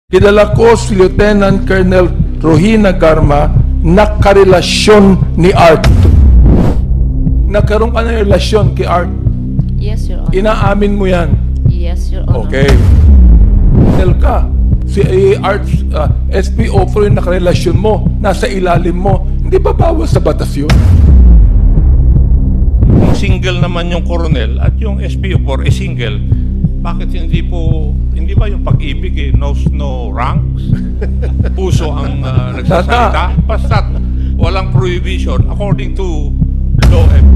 Kilala ko si Lieutenant Colonel Rohina Garma na karelasyon ni Art. Nagkaroon ka ng relasyon kay Art. Yes, Your Honor. Inaamin mo yan. Yes, Your Honor. Okay. Tell ka, si Art, SPO4 yung nakarelasyon mo, nasa ilalim mo, hindi ba bawas sa batas yun? Kung single naman yung Coronel at yung SPO4 single, bakit hindi ba yung pag-ibig no ranks? Puso ang nagsasalita? Basta't walang prohibition according to law and...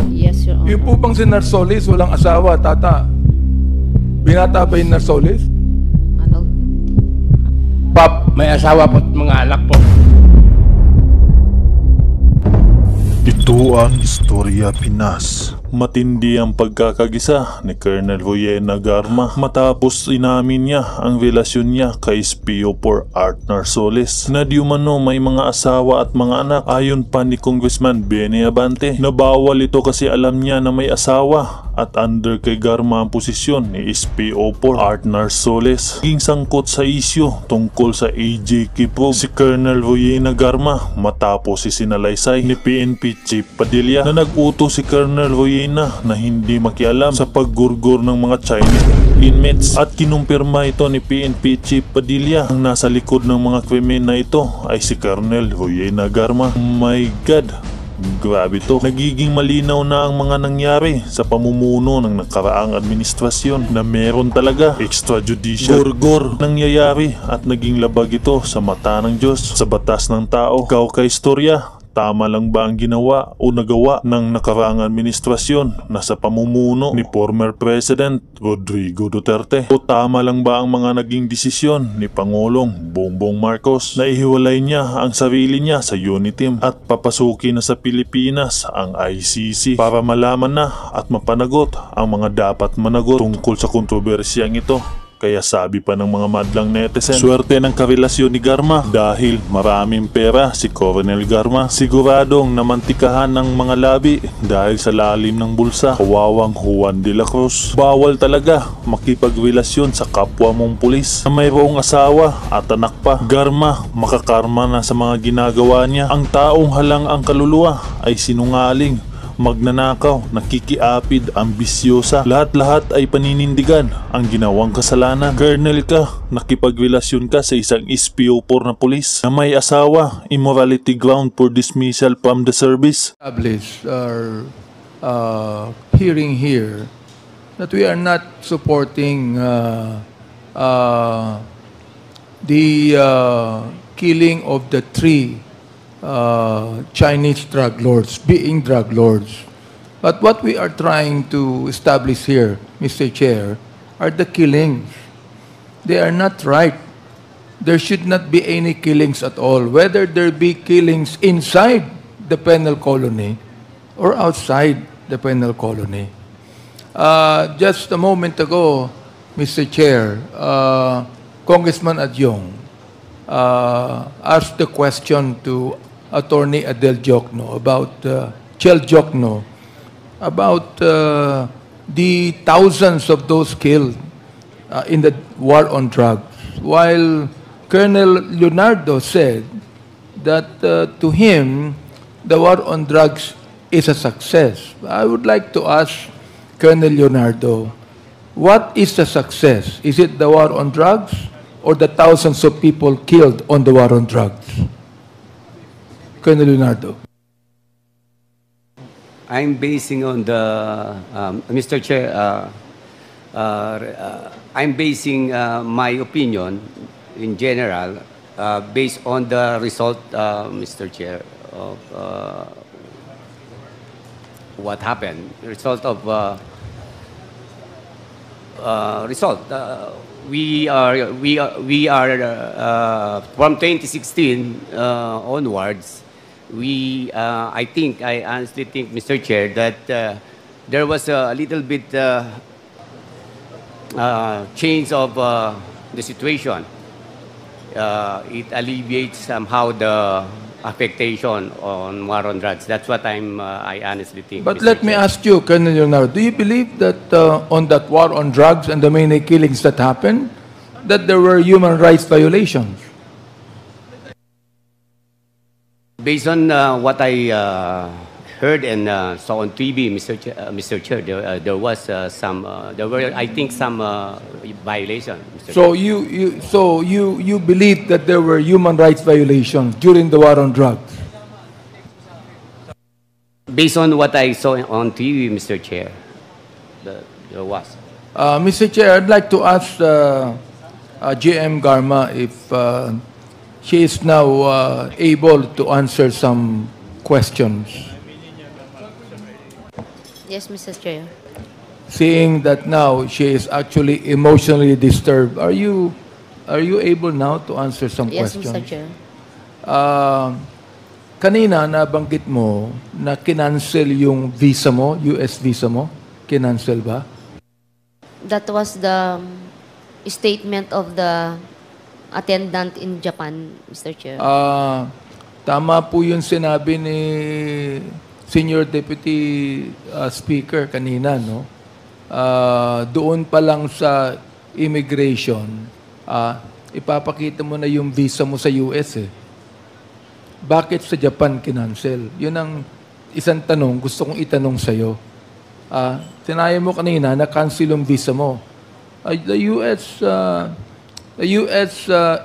Yes, Your Honor. Yung po bang si Narsoles, walang asawa, tata? Binata ba yung Narsoles? Ano? Pop, may asawa po at mga anak po. Ito ang Istorya Pinas. Matindi ang pagkakagisa ni Colonel Rohina Garma matapos inamin niya ang relasyon niya kay SPO4 Art Narsoles na di umano may mga asawa at mga anak. Ayon pa ni Congressman Benny Abante na bawal ito kasi alam niya na may asawa at under kay Garma ang posisyon ni SPO4 Art Narsoles. Naging sangkot sa isyu tungkol sa AJK probe si Colonel Rohina Garma matapos isinalaysay ni PNP Chief Padilla na nag-utos si Colonel Rohina na hindi makialam sa paggurgur ng mga Chinese inmates at kinumpirma ito ni PNP Chief Padilla ang nasa likod ng mga krimen na ito ay si Colonel Rohina Garma. My God! Grabe to. Nagiging malinaw na ang mga nangyari sa pamumuno ng nakaraang administrasyon na meron talaga extrajudicial gurgur nangyayari at naging labag ito sa mata ng Diyos, sa batas ng tao. Ikaw kay istorya, tama lang ba ang ginawa o nagawa ng nakaraang administrasyon na sa pamumuno ni former President Rodrigo Duterte? O tama lang ba ang mga naging desisyon ni Pangulong Bongbong Marcos na ihiwalay niya ang sarili niya sa UNITIM at papasukin na sa Pilipinas ang ICC para malaman na at mapanagot ang mga dapat managot tungkol sa kontrobersyang ito? Kaya sabi pa ng mga madlang netizen, swerte ng karelasyon ni Garma dahil maraming pera si Colonel Garma. Siguradong namantikahan ng mga labi dahil sa lalim ng bulsa. Kawawang Juan de la Cruz. Bawal talaga makipagrelasyon sa kapwa mong pulis na mayroong asawa at anak pa. Garma, makakarma na sa mga ginagawa niya. Ang taong halang ang kaluluwa ay sinungaling, magnanakaw, nakikiapid, ambisyosa. Lahat-lahat ay paninindigan ang ginawang kasalanan. Colonel ka, nakipagrelasyon ka sa isang SPO4 na pulis na may asawa, immorality ground for dismissal from the service. Establish our hearing here that we are not supporting the killing of the three Chinese drug lords, being drug lords. But what we are trying to establish here, Mr. Chair, are the killings. They are not right. There should not be any killings at all, whether there be killings inside the penal colony or outside the penal colony. Just a moment ago, Mr. Chair, Congressman Adyong asked the question to Attorney Adel Jokno about Chel Jokno about the thousands of those killed in the war on drugs, while Colonel Leonardo said that to him the war on drugs is a success. I would like to ask Colonel Leonardo, what is the success? Is it the war on drugs or the thousands of people killed on the war on drugs? Colonel Leonardo. I'm basing on the, Mr. Chair, I'm basing my opinion in general based on the result, Mr. Chair, of what happened. The result of we are from 2016 onwards. I honestly think, Mr. Chair, that there was a little bit change of the situation. It alleviates somehow the affectation on war on drugs. That's what I honestly think. But Mr. let me Chair. ask you, Colonel Leonardo, do you believe that on that war on drugs and the many killings that happened, that there were human rights violations? Based on what I heard and saw on TV, Mr. Chair, there was there were, I think, some violation. Mr. So you believe that there were human rights violations during the war on drugs? Based on what I saw on TV, Mr. Chair, there was. Mr. Chair, I'd like to ask GM Garma if she is now able to answer some questions. Yes, Mr. Chair. Seeing that now she is actually emotionally disturbed, are you able now to answer some Yes, questions? Mr. Chair. Kanina nabanggit mo na kinancel yung visa mo, US visa mo. Kinancel ba? That was the statement of the attendant in Japan, Mr. Chair. Tama po yung sinabi ni Senior Deputy Speaker kanina, no? Doon pa lang sa immigration, ipapakita mo na yung visa mo sa US eh. Bakit sa Japan kinancel? Yun ang isang tanong gusto kong itanong sa'yo. Sinabi mo kanina na cancel yung visa mo. The US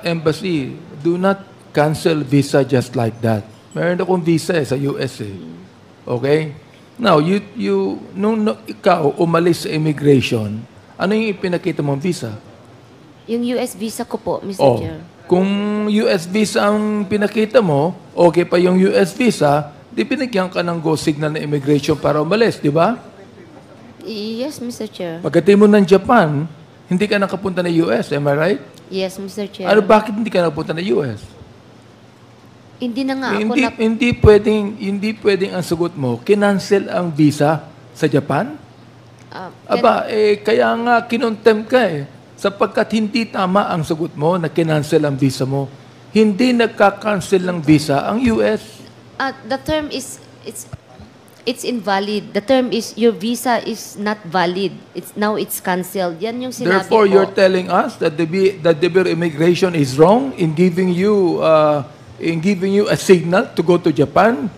Embassy do not cancel visa just like that. Meron akong visa sa US eh. Okay? Now, nung ikaw umalis sa immigration, ano yung ipinakita mong visa? Yung US visa ko po, Mr. Chair. Kung US visa ang pinakita mo, okay pa yung US visa, di pinagyan ka ng go signal na immigration para umalis, di ba? Yes, Mr. Chair. Pagdating mo ng Japan, hindi ka nakapunta ng US, am I right? Yes, Mr. Chair. Ano, bakit hindi ka nakapunta ng US? Hindi na nga ako Hindi pwedeng ang sagot mo, kinancel ang visa sa Japan? Kaya nga kinontempt ka eh. Sapagkat hindi tama ang sagot mo na kinancel ang visa mo. Hindi nagka-cancel ng visa ang US. The term is, it's invalid. The term is, your visa is not valid. It's canceled. Yan yung sinabi Therefore, ko. you're telling us that the Bureau of Immigration is wrong in giving you a signal to go to Japan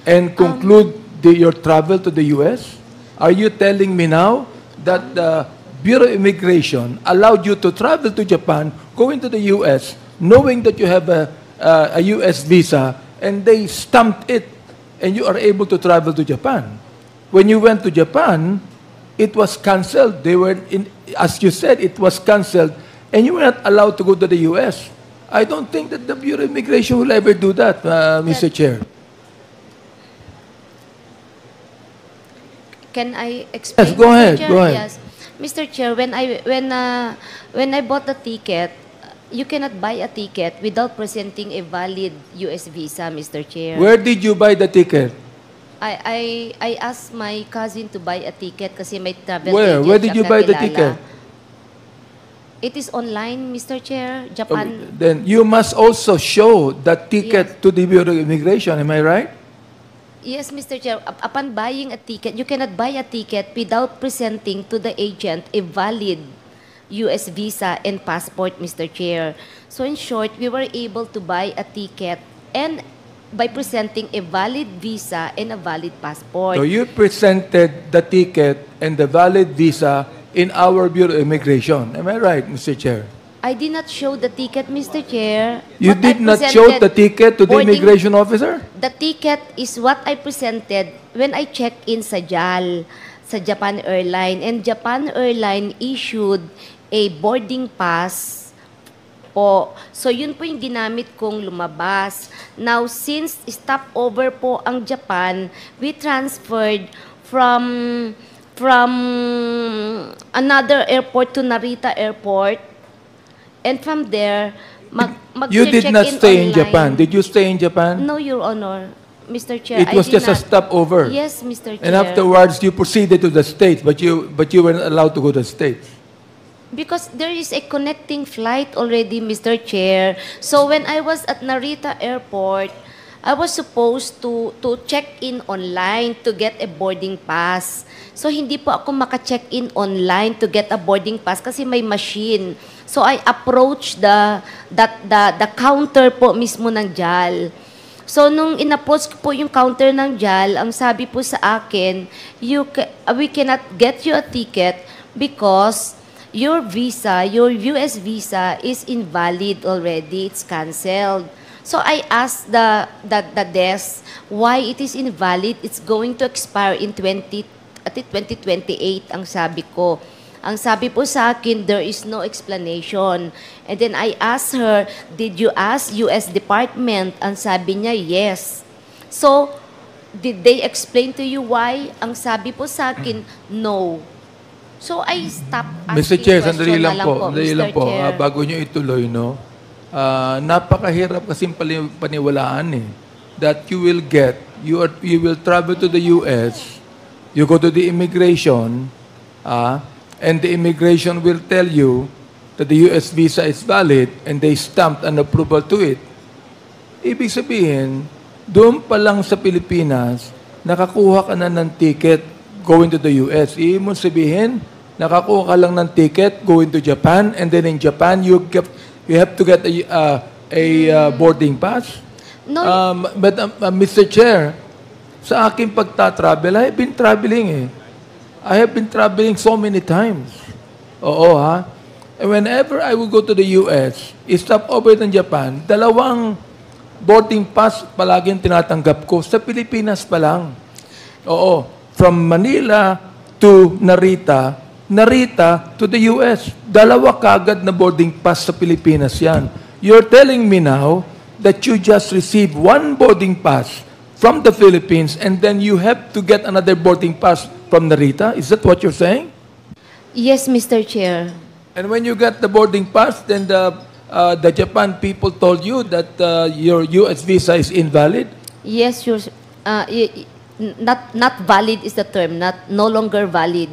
and conclude your travel to the US? Are you telling me now that the Bureau of Immigration allowed you to travel to Japan, go into the US, knowing that you have a US visa, and they stamped it, and you are able to travel to Japan? When you went to Japan, it was canceled. As you said, it was canceled, and you were not allowed to go to the US. I don't think that the Bureau of Immigration will ever do that, Mr. Chair. Can I explain? Yes, go ahead. Chair? Go ahead. Yes. Mr. Chair, when I bought the ticket, you cannot buy a ticket without presenting a valid US visa, Mr. Chair. Where did you buy the ticket? I asked my cousin to buy a ticket kasi may travel Where? agent Where did siya you buy the kakilala. ticket? It is online, Mr. Chair. Japan. Then you must also show that ticket to the Bureau of Immigration. Am I right? Yes, Mr. Chair. Upon buying a ticket, you cannot buy a ticket without presenting to the agent a valid US visa and passport, Mr. Chair. So in short, we were able to buy a ticket and by presenting a valid visa and a valid passport. So you presented the ticket and the valid visa in our Bureau of Immigration. Am I right, Mr. Chair? I did not show the ticket, Mr. Chair. You What did I not show the presented ticket to the boarding- immigration officer? The ticket is what I presented when I checked in sa JAL, sa Japan Airline. And Japan Airline issued a boarding pass po. So yun po yung ginamit kong lumabas. Now, since stopover po ang Japan, we transferred from another airport to Narita Airport. And from there, You did not stay in Japan. Did you stay in Japan? No, Your Honor. Mr. Chair, It was I did just a not. stopover. Yes, Mr. Chair. And afterwards, you proceeded to the States, but you were not allowed to go to the States. Because there is a connecting flight already, Mr. Chair. So when I was at Narita Airport, I was supposed to check in online to get a boarding pass. So hindi po ako maka-check in online to get a boarding pass kasi may machine. So I approached the counter po mismo ng JAL. So nung in-approach ko po yung counter ng JAL, ang sabi po sa akin, we cannot get you a ticket because your visa, your US visa is invalid already. It's canceled. So I asked the desk why it is invalid. It's going to expire in 2028, ang sabi ko. Ang sabi po sa akin, there is no explanation. And then I asked her, did you ask US Department? Ang sabi niya, yes. So, did they explain to you why? Ang sabi po sa akin, no. So, I stopped Mr. asking Chair, question sandali na lang po. Sandali Mr. lang po. Chair. Bago nyo ituloy, no? Napakahirap kasing paniwalaan eh. That you will get, you will travel to the US, you go to the immigration, and the immigration will tell you that the US visa is valid and they stamped an approval to it. Ibig sabihin, doon pa lang sa Pilipinas, nakakuha ka na ng ticket going to the US. Ibig mo sabihin, nakakuha ka lang ng ticket going to Japan, and then in Japan, you have to get a boarding pass. No. But Mr. Chair, sa aking pagta-travel, I have been traveling eh. I have been traveling so many times. Oo ha. And whenever I would go to the US, stop over in Japan, dalawang boarding pass palaging tinatanggap ko sa Pilipinas pa lang. Oo. From Manila to Narita, Narita to the US. Dalawa kagad na boarding pass sa Pilipinas yan. You're telling me now that you just received one boarding pass from the Philippines and then you have to get another boarding pass from Narita? Is that what you're saying? Yes, Mr. Chair. And when you got the boarding pass, then the Japan people told you that your US visa is invalid? Yes, not valid is the term, no longer valid.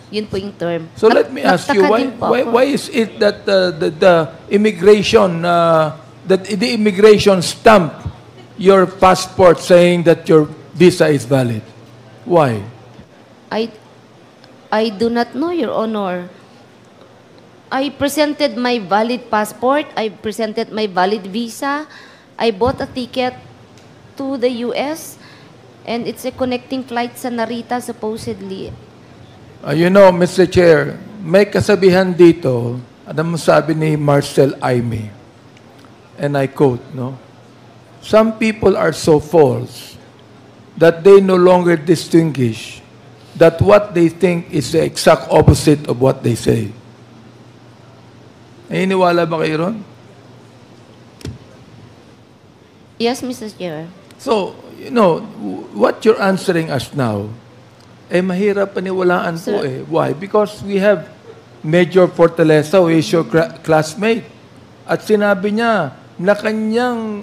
Yun po yung term. So let me ask you, why is it that the immigration stamp your passport saying that your visa is valid? Why? I do not know, Your Honor. I presented my valid passport. I presented my valid visa. I bought a ticket to the US, and it's a connecting flight sa Narita, supposedly. You know, Mr. Chair, may kasabihan dito, ano sabi ni Marcel Aimee, and I quote, no? Some people are so false that they no longer distinguish that what they think is the exact opposite of what they say. Naniniwala ba kayo ron? Yes, Mr. Chair. So, you know, what you're answering us now, mahirap paniwalaan po eh. Why? Because we have Major Fortaleza, who is your classmate. At sinabi niya na kanyang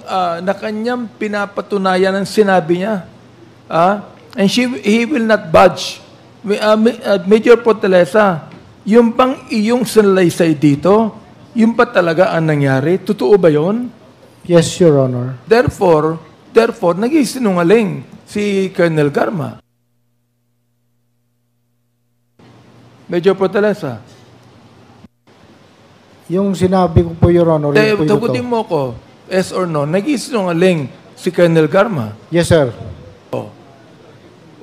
pinapatunayan ang sinabi niya. And he will not budge. Major Fortaleza, yung bang iyong sinalaysay dito, yung ba talaga ang nangyari? Totoo ba yun? Yes, Your Honor. Therefore, nagsisinungaling si Colonel Garma. Major Fortaleza. Yung sinabi ko po, Your Honor, yun po yung Tagutin mo ko, yes or no, nagsisinungaling si Colonel Garma. Yes, sir.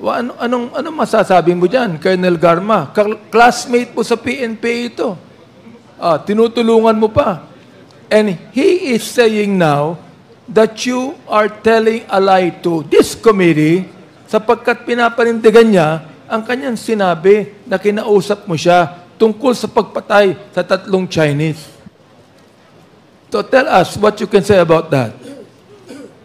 Anong masasabi mo dyan, Colonel Garma? Classmate po sa PNP ito. Tinutulungan mo pa. And he is saying now that you are telling a lie to this committee sapagkat pinapanindigan niya ang kanyang sinabi na kinausap mo siya tungkol sa pagpatay sa 3 Chinese. So tell us what you can say about that.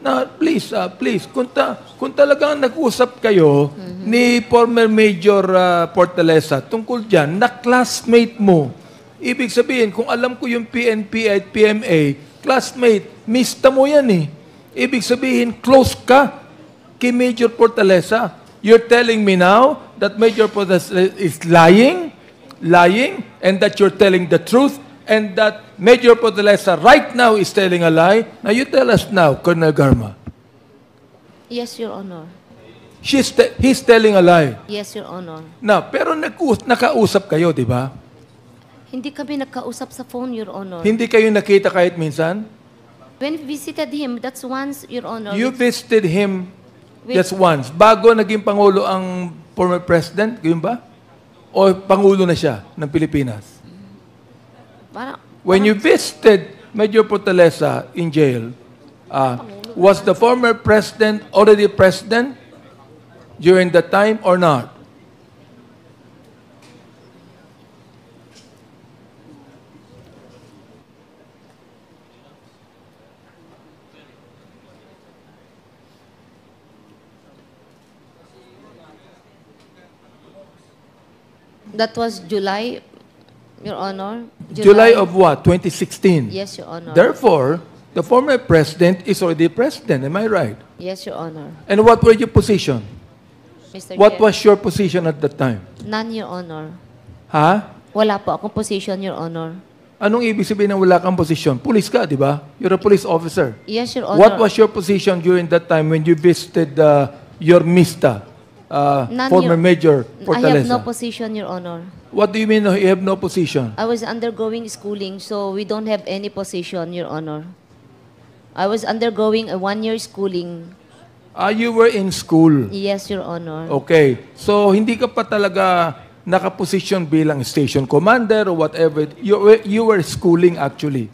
Now, please, kung talagang nag-usap kayo ni former Major Fortaleza tungkol dyan, na classmate mo, ibig sabihin, kung alam ko yung PNP at PMA, classmate, mista mo yan eh. Ibig sabihin, close ka kay Major Fortaleza. You're telling me now that Major Fortaleza is lying, and that you're telling the truth, and that Major Fortaleza right now is telling a lie. Now, you tell us now, Colonel Garma. Yes, Your Honor. He's telling a lie. Yes, Your Honor. Na, pero nakausap kayo, di ba? Hindi kami nagkausap sa phone, Your Honor. Hindi kayo nakita kahit minsan? When we visited him, that's once, Your Honor. You visited him With- just once. Bago naging Pangulo ang former President, yun ba? O Pangulo na siya ng Pilipinas? When you visited Major Fortaleza in jail, was the former President already President during that time or not? That was July, Your Honor. July of what? 2016. Yes, Your Honor. Therefore, the former President is already President. Am I right? Yes, Your Honor. And what were your position? Mr. What Chair. was your position at that time? None, Your Honor. Ha? Wala po akong position, Your Honor. Anong ibig sabihin ng wala kang posisyon? Police ka, di ba? You're a police officer. Yes, Your Honor. What was your position during that time when you visited your MISTA, None, former Major I have Fortaleza? no position, Your Honor. What do you mean you have no position? I was undergoing schooling, so we don't have any position, Your Honor. I was undergoing a one-year schooling. You were in school. Yes, Your Honor. Okay. So, hindi ka pa talaga nakaposisyon bilang station commander or whatever. You were schooling actually.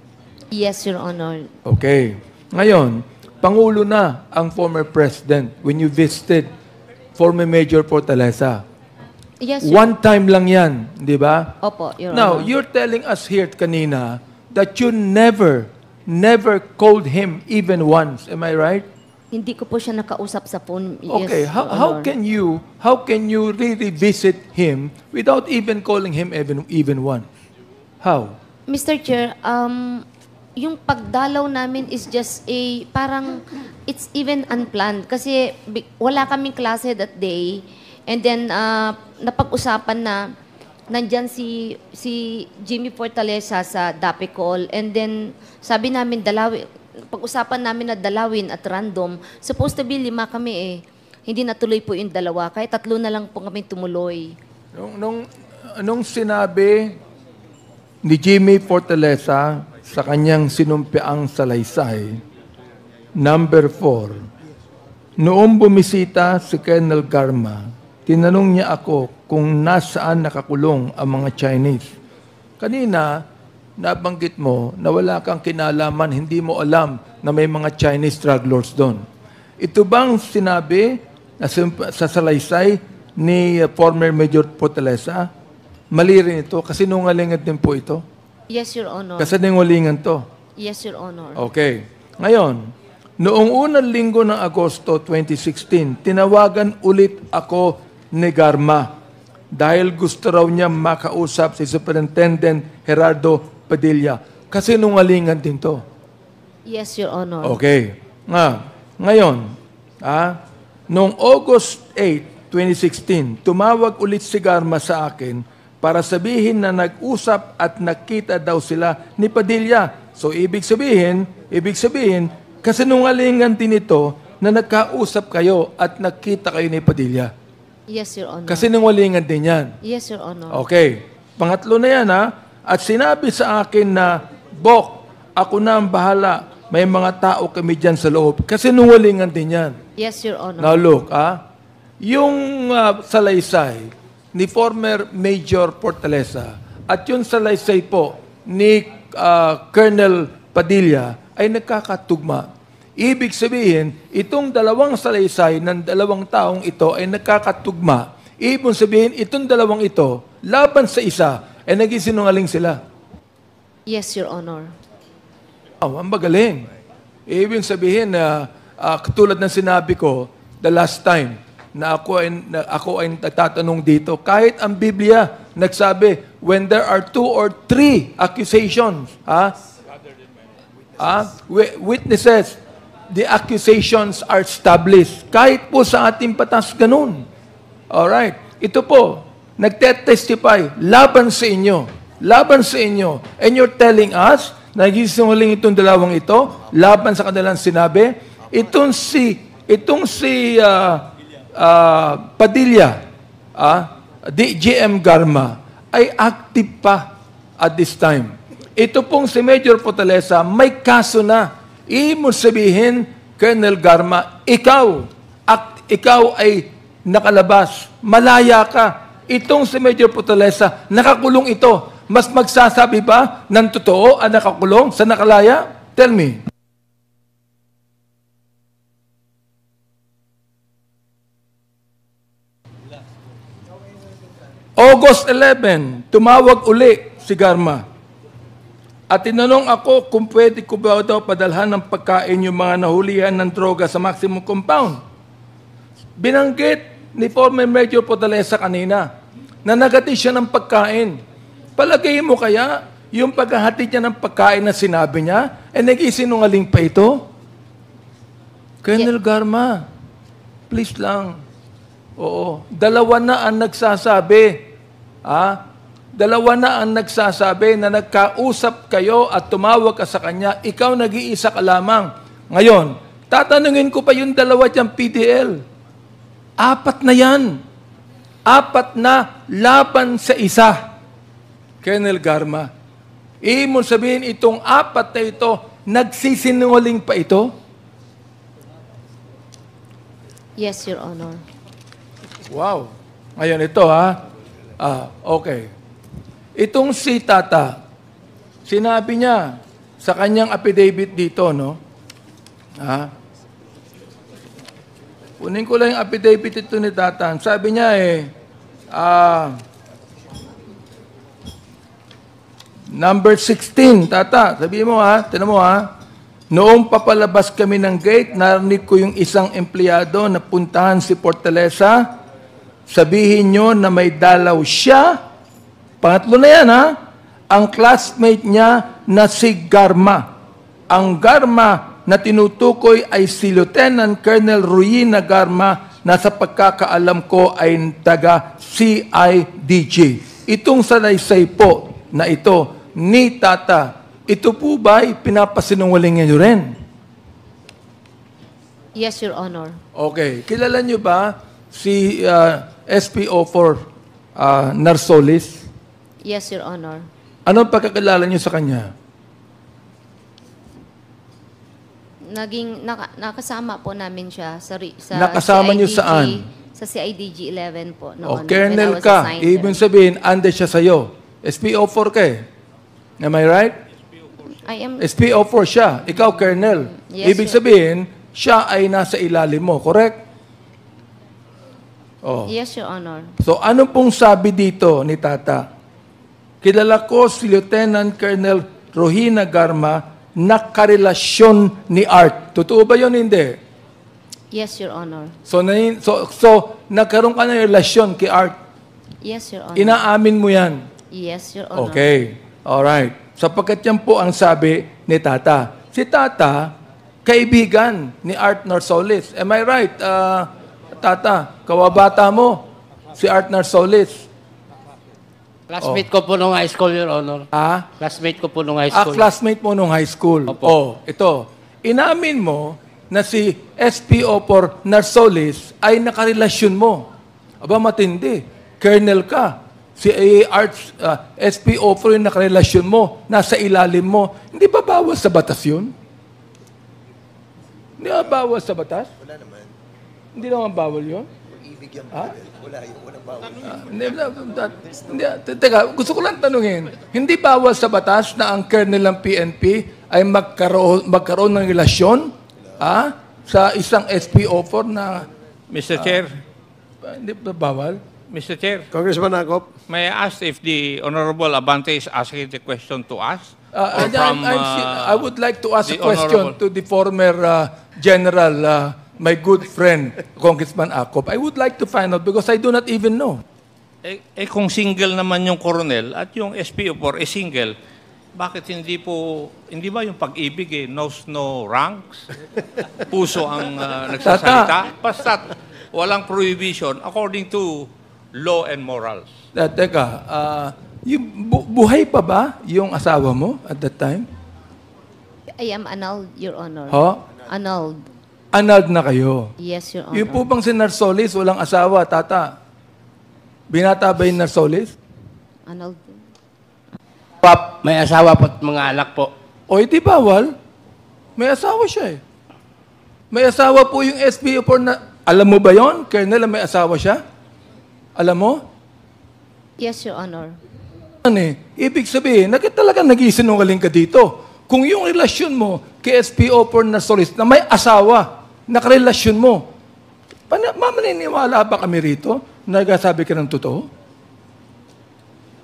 Yes, Your Honor. Okay. Ngayon, Pangulo na ang former President when you visited former Major Fortaleza. Yes, Your One time lang yan, di ba? Opo, Your Now, Honor. you're telling us here kanina that you never called him even once. Am I right? Hindi ko po siya nakausap sa phone. Yes, Okay, Your how Honor. can you really visit him without even calling him even once? How? Mr. Chair, yung pagdalaw namin is just parang, it's even unplanned. Kasi wala kaming klase that day. And then, napag-usapan na, nandyan si Jimmy Fortaleza sa Dapicol. And then, sabi namin, pag-usapan namin na dalawin at random. Supposed to be 5 kami eh. Hindi natuloy po yung 2. Kaya 3 na lang po kami tumuloy. Nung sinabi ni Jimmy Fortaleza sa kanyang sinumpiang salaysay, number 4, noong bumisita si Colonel Garma, tinanong niya ako kung nasaan nakakulong ang mga Chinese. Kanina, nabanggit mo na wala kang kinalaman, hindi mo alam na may mga Chinese drug lords doon. Ito bang sinabi sa salaysay ni former Major Fortaleza? Mali rin ito, kasi nungalingan din po ito. Yes, Your Honor. Kasi nungalingan to. Yes, Your Honor. Okay. Ngayon, noong unang linggo ng Agosto 2016, tinawagan ulit ako ni Garma dahil gusto raw niya makausap si Superintendent Gerardo Padilla. Kasi nungalingan din to. Yes, Your Honor. Okay. Ngayon, noong August 8, 2016, tumawag ulit si Garma sa akin para sabihin na nag-usap at nakita daw sila ni Padilla. So, ibig sabihin, kasi nungalingan din ito na nagkausap kayo at nakita kayo ni Padilla. Yes, Your Honor. Kasi nungalingan din yan. Yes, Your Honor. Okay. Pangatlo na yan, At sinabi sa akin na, Bok, ako na ang bahala. May mga tao kami dyan sa loob. Kasi nungalingan din yan. Yes, Your Honor. Now look, yung salaysay ni former Major Fortaleza at yung salaysay po ni Colonel Padilla ay nagkakatugma. Ibig sabihin, itong 2 salaysay ng 2 taong ito ay nagkakatugma. Ibig sabihin, itong 2 ito, laban sa isa, ay nagsisinungaling sila. Yes, Your Honor. Ang magaling. Ibig sabihin na katulad ng sinabi ko the last time na ako ay nagtatanong dito, kahit ang Biblia nagsabi, when there are 2 or 3 accusations, witnesses, the accusations are established. Kahit po sa ating batas ganun. Alright. Ito po, nagtetestify laban sa inyo. Laban sa inyo. And you're telling us, nagsisinungaling itong 2 ito, laban sa kanilang sinabi, itong si Itong si Padilla, GM Garma, ay active pa at this time. Ito pong si Major Fortaleza, may kaso na. Ibig sabihin, Colonel Garma, ikaw ay nakalabas, malaya ka. Itong si Major Fortaleza, nakakulong ito. Mas magsasabi ba ng totoo ang nakakulong sa nakalaya? Tell me. August 11, tumawag uli si Garma. At tinanong ako kung pwede ko ba daw padalhan ng pagkain yung mga nahulihan ng droga sa maximum compound. Binanggit ni former Major Fortaleza kanina na naghatid siya ng pagkain. Palagay mo kaya yung paghahatid niya ng pagkain na sinabi niya, nag-isinungaling pa ito? Colonel Garma, please lang. Oo, dalawa na ang nagsasabi. Dalawa na ang nagsasabi na nagkausap kayo at tumawag ka sa kanya, ikaw nag-iisa ka lamang. Ngayon, tatanungin ko pa yung dalawa diyang PDL. 4 na yan. 4 na laban sa isa. Colonel Garma, ibig sabihin itong 4 na ito, nagsisinungaling pa ito? Yes, Your Honor. Wow. Ngayon ito okay. Itong si Tata, sinabi niya sa kanyang affidavit dito, no? Kunin ko lang yung affidavit ito ni Tata. Sabi niya number 16, Tata, sabi mo tinan mo noong papalabas kami ng gate, narinig ko yung isang empleyado na puntahan si Fortaleza. Sabihin nyo na may dalaw siya. Pangatlo na yan, ang classmate niya na si Garma. Ang Garma na tinutukoy ay si Lieutenant Colonel Ruina Garma na sa pagkakaalam ko ay taga CIDG. Itong salaysay po na ito ni Tata, ito po ba'y pinapasinungalingan nyo rin? Yes, Your Honor. Okay. Kilala nyo ba si SPO4 Narsolis? Yes, Your Honor. Anong pagkakilala nyo sa kanya? Nakasama po namin siya sa Nakasama CIDG, nyo saan? Sa CIDG 11 po noon. Colonel ka. Ibig sabihin, ande siya sa'yo. SPO4 ka Am I right? I am... SPO4 siya. Ikaw, Colonel. Yes, Ibig sabihin, siya ay nasa ilalim mo. Correct? Yes, Your Honor. So, ano pong sabi dito ni Tata? Kilala ko si Lieutenant Colonel Ruina Garma na karelasyon ni Art. Totoo ba yun? Hindi. Yes, Your Honor. So nagkaroon ka ng relasyon kay Art. Yes, Your Honor. Inaamin mo yan. Yes, Your Honor. Okay. Alright. Sapagkat yan po ang sabi ni Tata. Si Tata, kaibigan ni Art Narsolis. Am I right, Tata? Kawabata mo, si Art Narsolis. Classmate ko po nung high school, Your Honor. Classmate ko po nung high school. Classmate mo nung high school. Opo. Ito. Inamin mo na si SPO4 Narsolis ay nakarelasyon mo. Aba, matindi. Colonel ka. Si Arts, SPO4 yung nakarelasyon mo. Nasa ilalim mo. Hindi ba bawas sa batas yun? Hindi ba bawas sa batas? Wala naman. Hindi naman bawal yun? Ibig yan. Wala yun. Walang bawal. Teka, gusto ko lang tanungin. Hindi bawal sa batas na ang colonel ng PNP ay magkaroon ng relasyon sa isang SPO4 na... Mr. Chair. Hindi ba bawal? Mr. Chair. Congressman Acop. May I ask if the Honorable Abante is asking the question to us? I would like to ask a the question Honorable. to the former General, my good friend, Congressman Acop. I would like to find out because I do not even know. Kung single naman yung Coronel at yung SPO4 single, bakit hindi ba yung pag-ibig knows no ranks? Puso ang nagsasalita? Basta walang prohibition according to law and morals. Teka, buhay pa ba yung asawa mo at that time? I am annulled, Your Honor. Ho? Annulled. Annulled na kayo. Yes, Your Honor. Yung po bang si Narsoles, walang asawa, tata? Binata ba yung Narsoles? Annulled. Pap, may asawa po at mga anak po. O hindi bawal. May asawa siya eh. May asawa po yung SPO4 na... Alam mo ba yon, Colonel, may asawa siya? Alam mo? Yes, Your Honor. Ano eh? Ibig sabihin, talaga nag-isinungaling ka dito. Kung yung relasyon mo kay SPO4 na Solis na may asawa, nakarelasyon mo, maniniwala ba kami rito na nagsasabi ka ng totoo?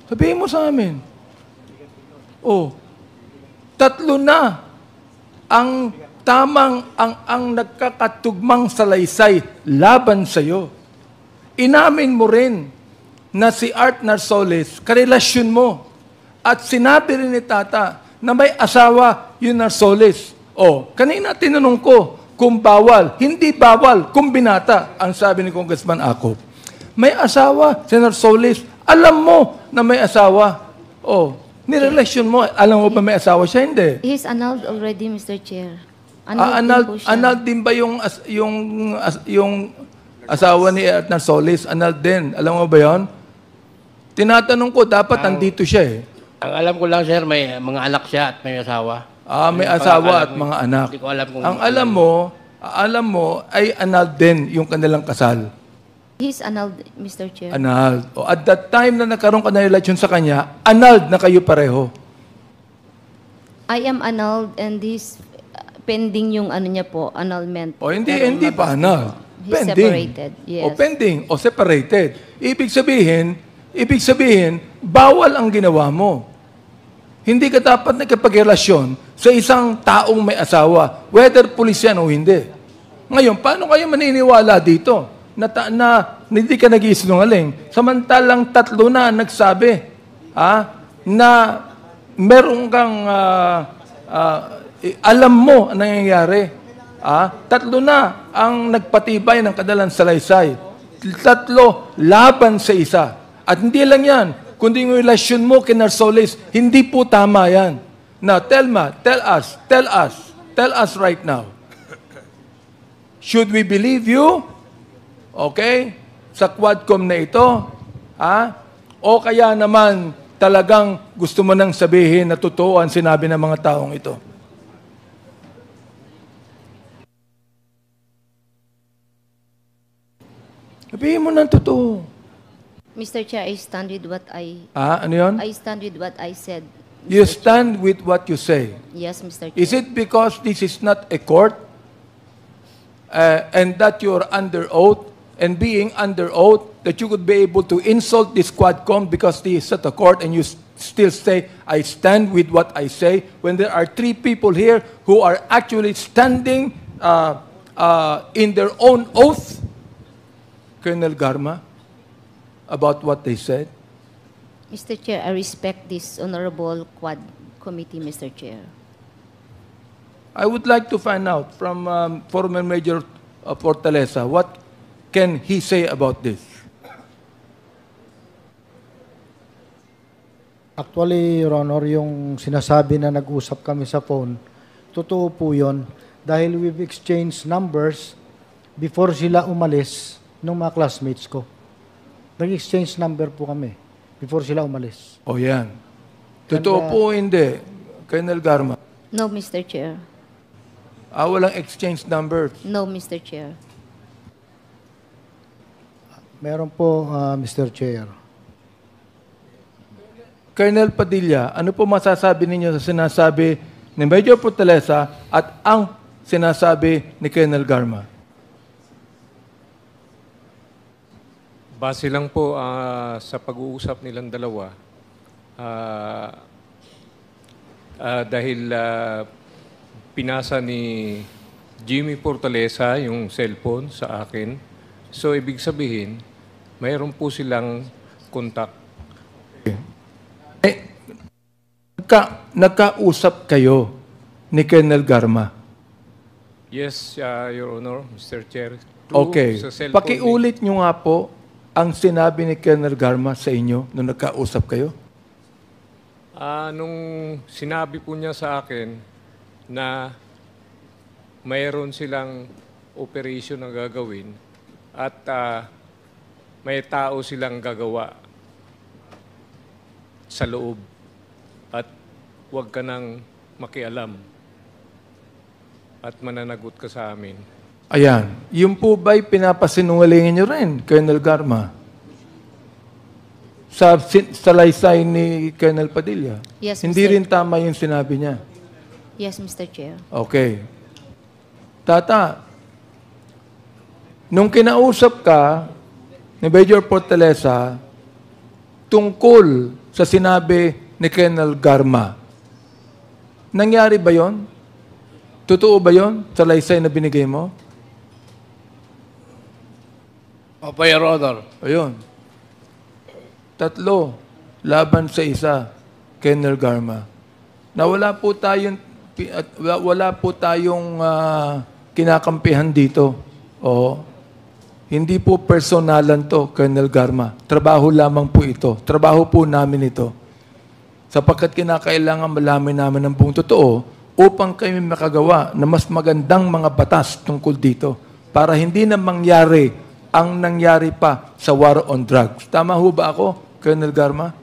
Sabihin mo sa amin. Oh, 3 na ang ang nagkakatugmang salaysay laban sa iyo. Inamin mo rin na si Art Narsoles, karelasyon mo. At sinabi rin ni Tata na may asawa yung Narsoles. O, kanina tinanong ko kung bawal. Hindi bawal kung binata, ang sabi ni Congressman Acop. May asawa si Narsoles. Alam mo na may asawa. O, nirelasyon mo. Alam mo ba may asawa siya? Hindi. He's annulled already, Mr. Chair. Annulled din ba yung asawa ni Art Narsoles? Annulled din. Alam mo ba yon? Tinatanong ko, dapat andito siya eh. Ang alam ko lang, sir, may mga anak siya at may asawa. May asawa at mga anak. Hindi ko alam kung... Ang alam mo, ay annulled din yung kanilang kasal. He's annulled, Mr. Chair. Annulled. O, at that time na nagkaroon ka ng relasyon sa kanya, annulled na kayo pareho. I am annulled and he's pending yung ano niya po, annulment. O hindi pa annulled. He's separated, yes. O pending, o separated. Ibig sabihin, bawal ang ginawa mo. Hindi ka dapat nakipagrelasyon sa isang taong may asawa, whether pulis yan o hindi. Ngayon, paano kayo maniniwala dito na hindi ka nag-isinungaling? Samantalang 3 na nagsabi na meron kang alam mo ang nangyayari. 3 na ang nagpatibay ng kanilang salaysay. 3 laban sa isa. At hindi lang yan, kundi yung relasyon mo kay Narsoles, hindi po tama yan. Now, Telma, tell us right now. Should we believe you? Okay? Sa Quadcom na ito? O kaya naman talagang gusto mo nang sabihin na totoo ang sinabi ng mga taong ito? Sabihin mo ng totoo. Mr. Chair, I stand with what Ano yun? I stand with what I said. You stand with what you say. Yes, Mr. Chair. Is it because this is not a court and that you're under oath and being under oath that you could be able to insult this Quadcom because this is at a court and you still say, I stand with what I say, when there are 3 people here who are actually standing in their own oath, Colonel Garma, about what they said? Mr. Chair, I respect this honorable Quad Committee, Mr. Chair. I would like to find out from former Major Fortaleza, what can he say about this? Actually, Your Honor, yung sinasabi na nag-usap kami sa phone, totoo po yun. Dahil we've exchanged numbers before sila umalis ng mga classmates ko. Nag-exchange number po kami before sila umalis. O yan. Totoo po hindi, Colonel Garma. No, Mr. Chair. Walang exchange numbers. No, Mr. Chair. Meron po, Mr. Chair. Colonel Padilla, ano po masasabi ninyo sa sinasabi ni Major Fortaleza at ang sinasabi ni Colonel Garma? Base lang po sa pag-uusap nilang dalawa, dahil pinasa ni Jimmy Fortaleza yung cellphone sa akin, so ibig sabihin, mayroon po silang contact. Nagkausap kayo ni Colonel Garma? Yes, Your Honor, Mr. Chair. Okay. Sa cellphone Pakiulit nyo nga po ang sinabi ni Colonel Garma sa inyo nung nagkausap kayo? Nung sinabi po niya sa akin na mayroon silang operation ang gagawin at may tao silang gagawa sa loob at huwag ka nang makialam at mananagot ka sa amin. Ayan. Yung po ba'y pinapasinungalingin nyo rin, Colonel Garma? Sa salaysay ni Colonel Padilla? Yes, Hindi Mr. rin tama yung sinabi niya. Yes, Mr. Chair. Okay. Tata, nung kinausap ka ni Major Fortaleza tungkol sa sinabi ni Colonel Garma, nangyari ba yon? Totoo ba yon sa laysay na binigay mo? Opo, Your Honor. Ayun. 3 laban sa 1, Colonel Garma. Na wala po tayong kinakampihan dito. Oo. Hindi po personalan to, Colonel Garma. Trabaho lamang po ito. Trabaho po namin ito. Sapagkat kinakailangan malaman namin ang buong totoo upang kami makagawa na mas magandang mga batas tungkol dito para hindi na mangyari ang nangyari pa sa war on drugs. Tama ho ba ako, Colonel Garma?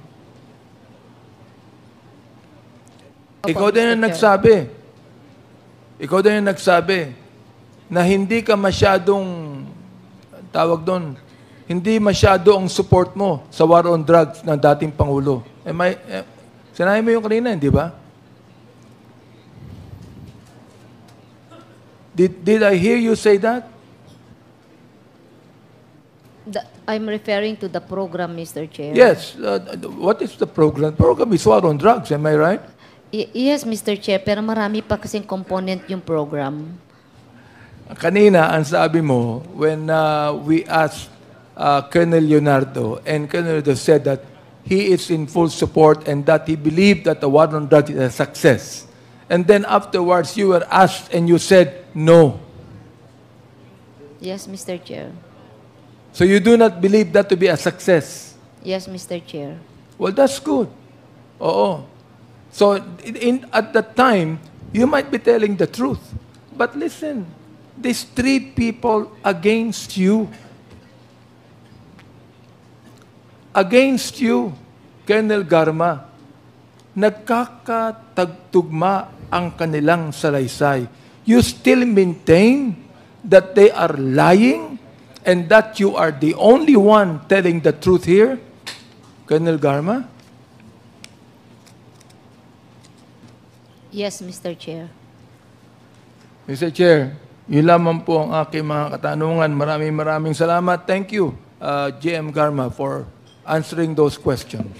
Ikaw din ang nagsabi. Ikaw din ang nagsabi na hindi ka masyadong, tawag doon, hindi masyado ang support mo sa war on drugs ng dating Pangulo. Sinabi mo yung kanina, hindi ba? Did I hear you say that? I'm referring to the program, Mr. Chair. Yes. What is the program? Program is war on drugs, am I right? Yes, Mr. Chair, pero marami pa kasing component yung program. Kanina, ang sabi mo, when we asked Colonel Leonardo, and Colonel Leonardo said that he is in full support and that he believed that the war on drugs is a success. And then afterwards, you were asked and you said no. Yes, Mr. Chair. So you do not believe that to be a success? Yes, Mr. Chair. Well, that's good. Oo. So at that time, you might be telling the truth. But listen, these 3 people against you, Colonel Garma, nagkakatagtugma ang kanilang salaysay. You still maintain that they are lying and that you are the only one telling the truth here, Colonel Garma? Yes, Mr. Chair. Mr. Chair, yun lamang po ang aking mga katanungan. Maraming salamat. Thank you, GM Garma, for answering those questions.